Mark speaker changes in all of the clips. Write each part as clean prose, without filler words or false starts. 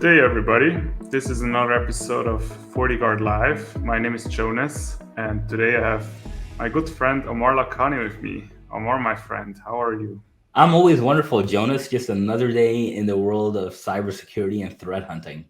Speaker 1: Good day, everybody. This is another episode of FortiGuardLIVE. My name is Jonas, and today I have my good friend Aamir Lakhani with me. Aamir, my friend, how are you?
Speaker 2: I'm always wonderful, Jonas. Just another day in the world of cybersecurity and threat hunting.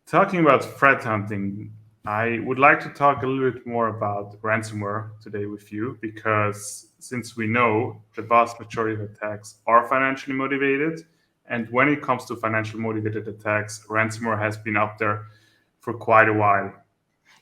Speaker 1: Talking about threat hunting, I would like to talk a little bit more about ransomware today with you because since we know the vast majority of attacks are financially motivated, and when it comes to financially motivated attacks, ransomware has been up there for quite a while.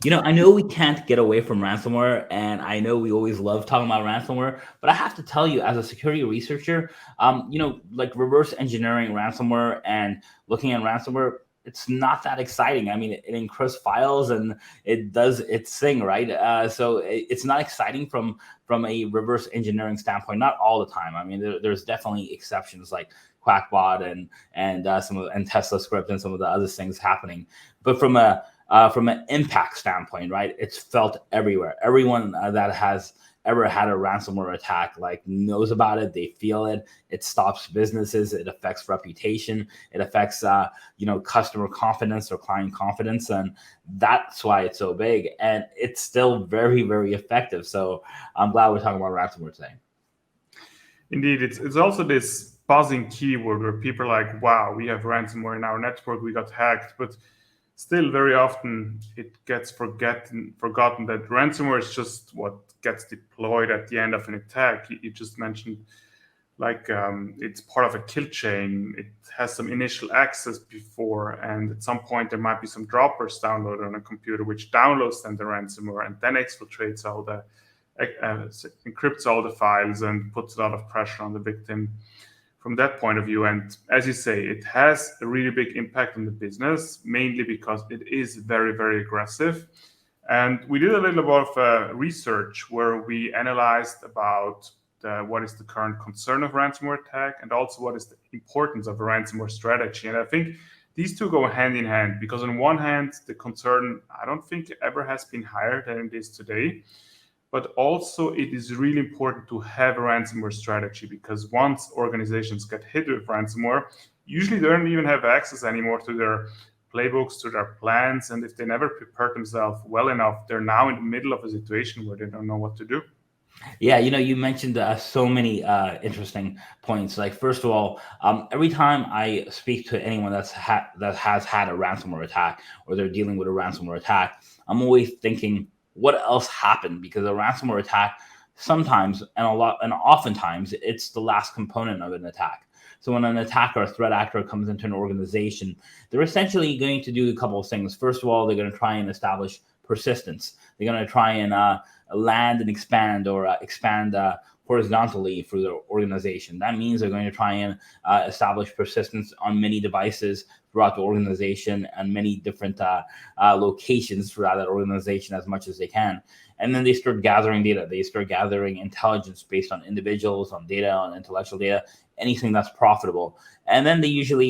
Speaker 2: I know we can't get away from ransomware, and I know we always love talking about ransomware, but I have to tell you, as a security researcher, like reverse engineering ransomware and looking at ransomware, it's not that exciting. I mean, it encrypts files and it does its thing, right? So it's not exciting from a reverse engineering standpoint. Not all the time. I mean, there's definitely exceptions like Quackbot and Tesla script and some of the other things happening, but from an impact standpoint, right? It's felt everywhere. Everyone that has ever had a ransomware attack like knows about it. They feel it. It stops businesses. It affects reputation. It affects customer confidence or client confidence, and that's why it's so big. And it's still very, very effective. So I'm glad we're talking about ransomware today.
Speaker 1: Indeed, it's also this buzzing keyword where people are like, wow, we have ransomware in our network, we got hacked, but still very often it gets forgotten that ransomware is just what gets deployed at the end of an attack. You just mentioned it's part of a kill chain. It has some initial access before, and at some point there might be some droppers downloaded on a computer which downloads then the ransomware and then exfiltrates encrypts all the files and puts a lot of pressure on the victim from that point of view. And as you say, it has a really big impact on the business, mainly because it is very, very aggressive. And we did a little bit of research where we analyzed about what is the current concern of ransomware attack and also what is the importance of a ransomware strategy. And I think these two go hand in hand because on one hand, the concern I don't think ever has been higher than it is today. But also it is really important to have a ransomware strategy because once organizations get hit with ransomware, usually they don't even have access anymore to their playbooks, to their plans. And if they never prepare themselves well enough, they're now in the middle of a situation where they don't know what to do.
Speaker 2: Yeah, you mentioned so many interesting points. Like, first of all, every time I speak to anyone that has had a ransomware attack or they're dealing with a ransomware attack, I'm always thinking, what else happened? Because a ransomware attack sometimes and oftentimes it's the last component of an attack. So when an attacker or threat actor comes into an organization, they're essentially going to do a couple of things. First of all, they're going to try and establish persistence. They're going to try and land and expand or expand horizontally for their organization. That means they're going to try and establish persistence on many devices throughout the organization and many different locations throughout that organization as much as they can. And then they start gathering data. They start gathering intelligence based on individuals, on data, on intellectual data, anything that's profitable. And then they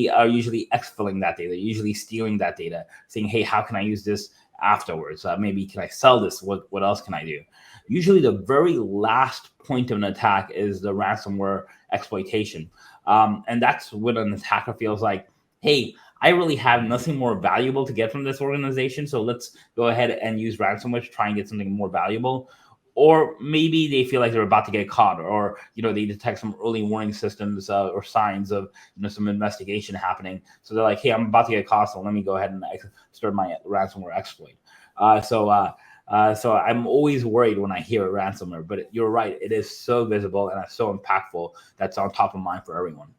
Speaker 2: are usually exfilling that data, usually stealing that data, saying, hey, how can I use this afterwards? Maybe can I sell this? What else can I do? Usually the very last point of an attack is the ransomware exploitation. And that's when an attacker feels like, hey, I really have nothing more valuable to get from this organization, so let's go ahead and use ransomware to try and get something more valuable. Or maybe they feel like they're about to get caught, or they detect some early warning systems or signs of some investigation happening. So they're like, hey, I'm about to get caught, so let me go ahead and start my ransomware exploit. So I'm always worried when I hear ransomware, but you're right, it is so visible and it's so impactful that's on top of mind for everyone.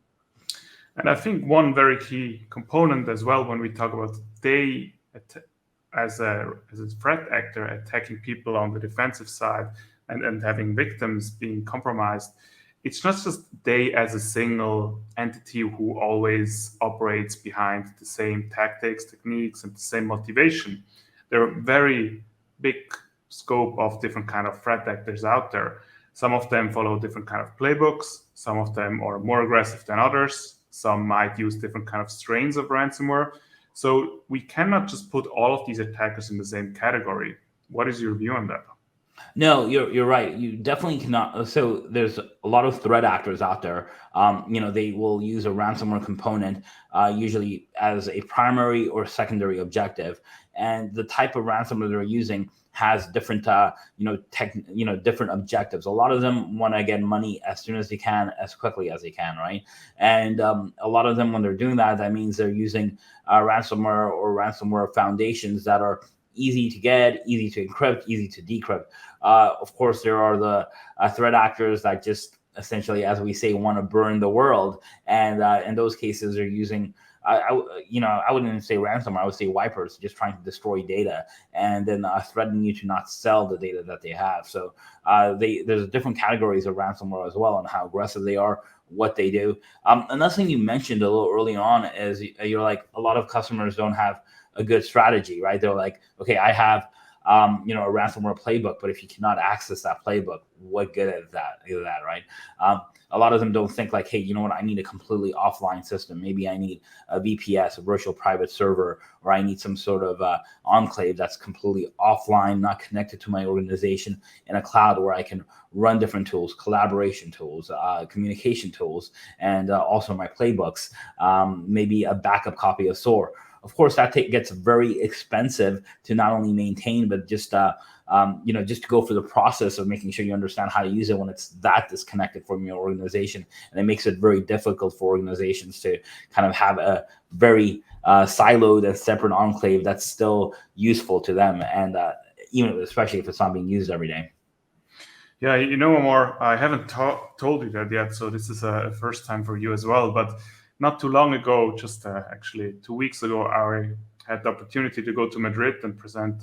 Speaker 1: And I think one very key component as well when we talk about as a threat actor attacking people on the defensive side and having victims being compromised, it's not just they as a single entity who always operates behind the same tactics, techniques, and the same motivation. There are very big scope of different kind of threat actors out there. Some of them follow different kind of playbooks. Some of them are more aggressive than others. Some might use different kind of strains of ransomware. So we cannot just put all of these attackers in the same category. What is your view on that?
Speaker 2: No, you're right. You definitely cannot. So there's a lot of threat actors out there. They will use a ransomware component, usually as a primary or secondary objective, and the type of ransomware they're using has different, different objectives. A lot of them want to get money as soon as they can, as quickly as they can, right? And a lot of them, when they're doing that, that means they're using ransomware or ransomware foundations that are easy to get, easy to encrypt, easy to decrypt. Of course, there are the threat actors that just essentially, as we say, want to burn the world, and in those cases, they're using. I wouldn't even say ransomware. I would say wipers, just trying to destroy data, and then threatening you to not sell the data that they have. So there's different categories of ransomware as well, and how aggressive they are, what they do. Another thing you mentioned a little early on is you're like, a lot of customers don't have a good strategy, right? They're like, okay, I have a ransomware playbook, but if you cannot access that playbook, what good is that? Right? A lot of them don't think like, hey, you know what? I need a completely offline system. Maybe I need a VPS, a virtual private server, or I need some sort of enclave that's completely offline, not connected to my organization, in a cloud where I can run different tools, collaboration tools, communication tools, and also my playbooks. Maybe a backup copy of SOAR. Of course, that gets very expensive to not only maintain, but just just to go through the process of making sure you understand how to use it when it's that disconnected from your organization, and it makes it very difficult for organizations to kind of have a very siloed and separate enclave that's still useful to them, and even especially if it's not being used every day.
Speaker 1: Yeah, Aamir, I haven't told you that yet, so this is a first time for you as well. But not too long ago, just actually 2 weeks ago, I had the opportunity to go to Madrid and present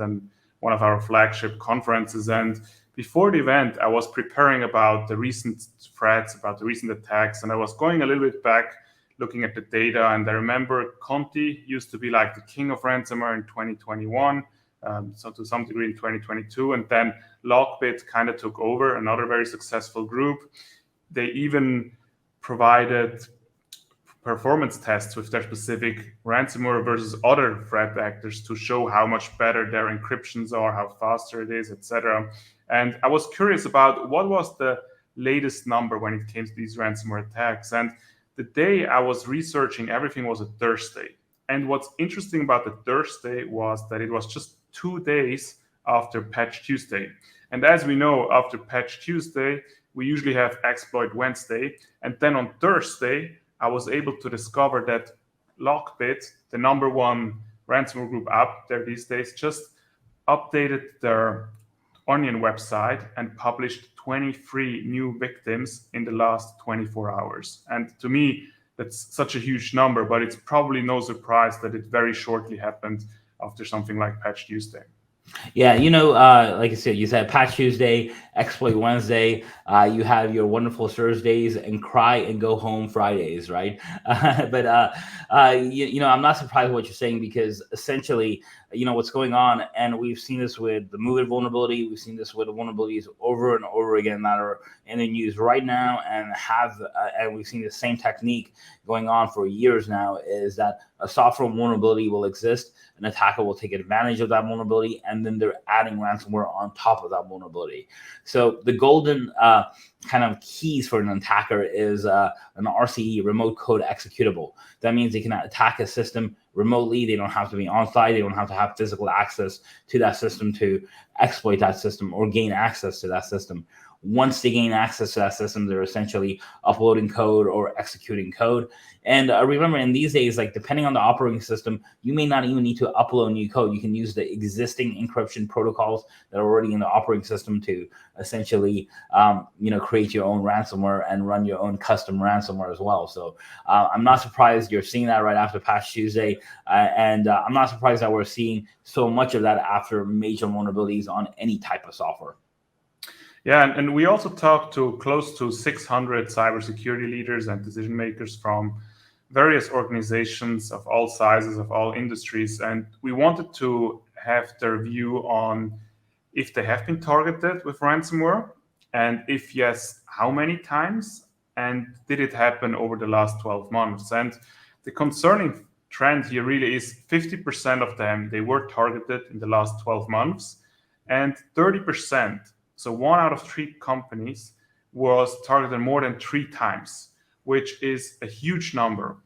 Speaker 1: one of our flagship conferences. And before the event, I was preparing about the recent threats, about the recent attacks, and I was going a little bit back, looking at the data. And I remember Conti used to be like the king of ransomware in 2021. So to some degree in 2022, and then Lockbit kind of took over, another very successful group. They even provided performance tests with their specific ransomware versus other threat actors to show how much better their encryptions are, how faster it is, etc. And I was curious about what was the latest number when it came to these ransomware attacks. And the day I was researching, everything was a Thursday. And what's interesting about the Thursday was that it was just 2 days after Patch Tuesday. And as we know, after Patch Tuesday, we usually have Exploit Wednesday. And then on Thursday, I was able to discover that Lockbit, the number one ransomware group out there these days, just updated their Onion website and published 23 new victims in the last 24 hours. And to me, that's such a huge number, but it's probably no surprise that it very shortly happened after something like Patch Tuesday.
Speaker 2: Yeah, like I said, you said Patch Tuesday, Exploit Wednesday. You have your wonderful Thursdays and cry and go home Fridays, right? But I'm not surprised what you're saying, because essentially, what's going on, and we've seen this with the MOVEit vulnerability. We've seen this with vulnerabilities over and over again that are in the news right now, and we've seen the same technique going on for years now. Is that a software vulnerability will exist, an attacker will take advantage of that vulnerability, and then they're adding ransomware on top of that vulnerability. So the golden kind of keys for an attacker is an RCE, remote code executable. That means they can attack a system remotely. They don't have to be on site. They don't have to have physical access to that system to exploit that system or gain access to that system. Once they gain access to that system, they're essentially uploading code or executing code. And remember, in these days, like, depending on the operating system, you may not even need to upload new code. You can use the existing encryption protocols that are already in the operating system to essentially, create your own ransomware and run your own custom ransomware as well. So I'm not surprised you're seeing that right after Patch Tuesday. And I'm not surprised that we're seeing so much of that after major vulnerabilities on any type of software.
Speaker 1: Yeah, and we also talked to close to 600 cybersecurity leaders and decision makers from various organizations of all sizes, of all industries. And we wanted to have their view on if they have been targeted with ransomware, and if yes, how many times, and did it happen over the last 12 months? And the concerning trend here really is 50% of them, they were targeted in the last 12 months, and 30% So 1 out of 3 companies was targeted more than 3 times, which is a huge number.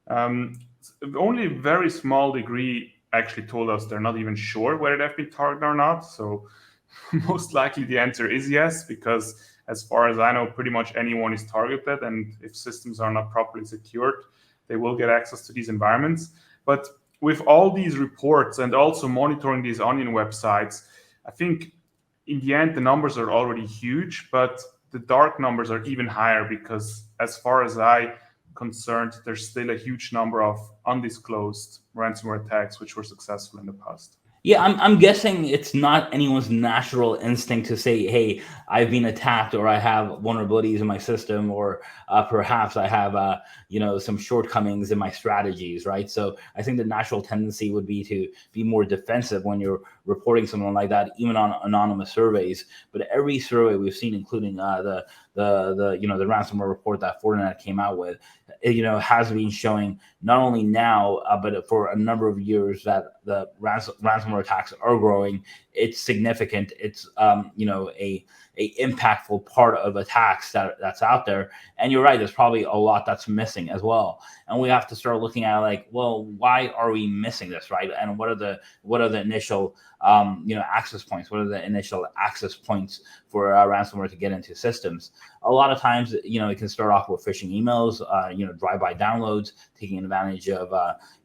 Speaker 1: Only a very small degree actually told us they're not even sure whether they've been targeted or not. So most likely the answer is yes, because as far as I know, pretty much anyone is targeted, and if systems are not properly secured, they will get access to these environments. But with all these reports and also monitoring these onion websites, I think in the end the numbers are already huge, but the dark numbers are even higher, because as far as I concerned, there's still a huge number of undisclosed ransomware attacks which were successful in the past.
Speaker 2: Yeah, I'm guessing it's not anyone's natural instinct to say, "Hey, I've been attacked, or I have vulnerabilities in my system, or perhaps I have, some shortcomings in my strategies." Right. So I think the natural tendency would be to be more defensive when you're reporting something like that, even on anonymous surveys. But every survey we've seen, including the ransomware report that Fortinet came out with, has been showing not only now, but for a number of years, that the ransomware attacks are growing. It's significant. It's a impactful part of attacks that's out there. And you're right, there's probably a lot that's missing as well. And we have to start looking at, like, well, why are we missing this, right? And what are the initial access points? What are the initial access points for ransomware to get into systems? A lot of times, it can start off with phishing emails, drive-by downloads, taking advantage of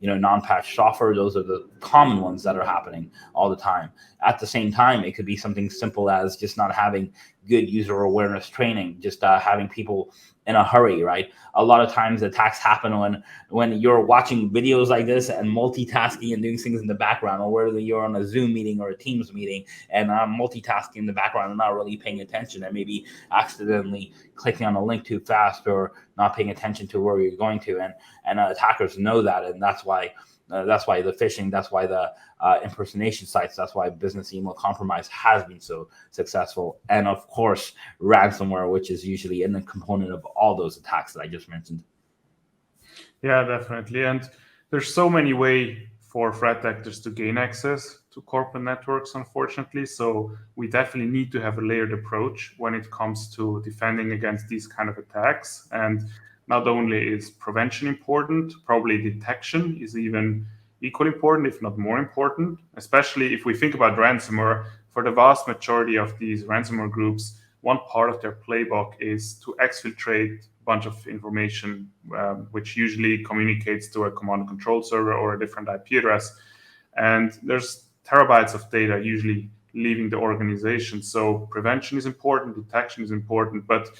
Speaker 2: non-patched software. Those are the common ones that are happening all the time. At the same time, it could be something simple as just not having good user awareness training, just having people in a hurry, right? A lot of times attacks happen when you're watching videos like this and multitasking and doing things in the background, or whether you're on a Zoom meeting or a Teams meeting and multitasking in the background and not really paying attention, and maybe accidentally clicking on a link too fast, or not paying attention to where you're going to. And attackers know that, and that's why the phishing, that's why the impersonation sites, that's why business email compromise has been so successful. And of course, ransomware, which is usually a component of all those attacks that I just mentioned.
Speaker 1: Yeah, definitely. And there's so many ways for threat actors to gain access to corporate networks, unfortunately. So we definitely need to have a layered approach when it comes to defending against these kind of attacks. And not only is prevention important, probably detection is even equally important, if not more important, especially if we think about ransomware. For the vast majority of these ransomware groups, one part of their playbook is to exfiltrate a bunch of information, which usually communicates to a command and control server or a different IP address. And there's terabytes of data usually leaving the organization. So prevention is important, detection is important, but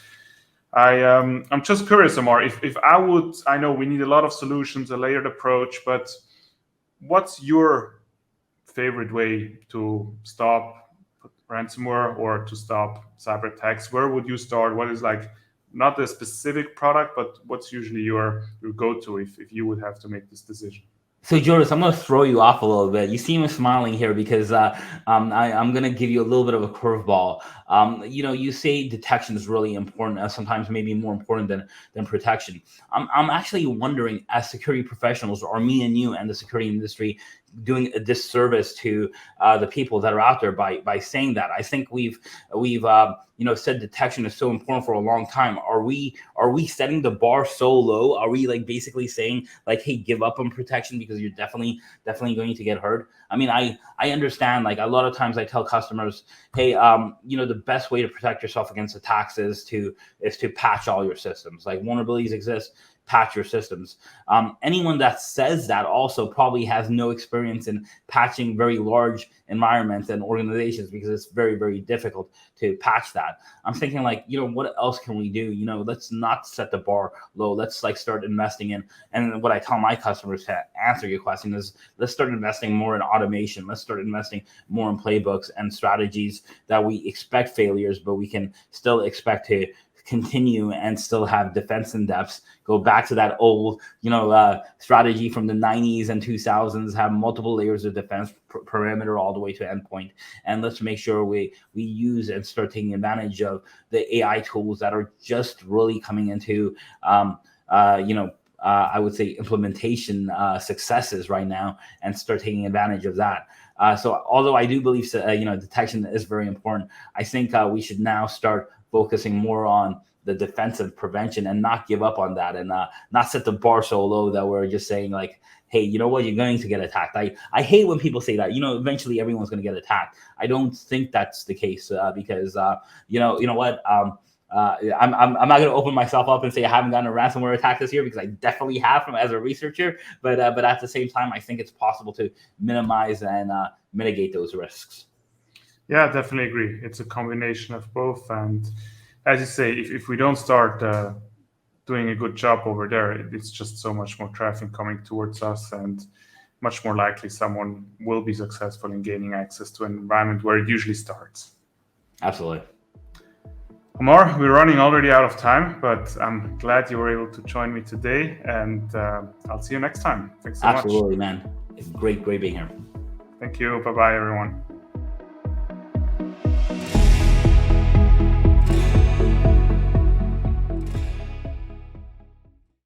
Speaker 1: I'm just curious, Aamir, if I know we need a lot of solutions, a layered approach, but what's your favorite way to stop ransomware or to stop cyber attacks? Where would you start? What is, like, not a specific product, but what's usually your go-to if you would have to make this decision?
Speaker 2: So, Jonas, I'm going to throw you off a little bit. You seem smiling here because I'm going to give you a little bit of a curveball. You say detection is really important, sometimes maybe more important than protection. I'm actually wondering, as security professionals, are me and you and the security industry doing a disservice to the people that are out there by saying that? I think we've said detection is so important for a long time. Are we setting the bar so low? Are we, like, basically saying, like, hey, give up on protection because you're definitely going to get hurt? I mean, I understand, like, a lot of times I tell customers, hey, the best way to protect yourself against attacks is to patch all your systems. Like, vulnerabilities exist, patch your systems. Anyone that says that also probably has no experience in patching very large environments and organizations, because it's very, very difficult to patch that. I'm thinking, like, what else can we do? Let's not set the bar low. Let's, like, start investing in, and what I tell my customers to answer your question is, let's start investing more in automation. Let's start investing more in playbooks and strategies that we expect failures, but we can still expect to continue and still have defense in depth. Go back to that old, strategy from the 90s and 2000s, have multiple layers of defense, perimeter all the way to endpoint. And let's make sure we use and start taking advantage of the AI tools that are just really coming into, I would say, implementation successes right now and start taking advantage of that. So although I do believe detection is very important, I think we should now start focusing more on the defensive prevention and not give up on that, and not set the bar so low that we're just saying like, hey, you know what, you're going to get attacked. I hate when people say that, eventually everyone's going to get attacked. I don't think that's the case because you know what, I'm not going to open myself up and say I haven't gotten a ransomware attack this year, because I definitely have as a researcher. But at the same time, I think it's possible to minimize and mitigate those risks.
Speaker 1: Yeah, definitely agree. It's a combination of both. And as you say, if we don't start doing a good job over there, it's just so much more traffic coming towards us, and much more likely someone will be successful in gaining access to an environment where it usually starts.
Speaker 2: Absolutely.
Speaker 1: Aamir, we're running already out of time, but I'm glad you were able to join me today, and I'll see you next time. Thanks so much.
Speaker 2: Absolutely, man. It's great being here.
Speaker 1: Thank you. Bye-bye, everyone.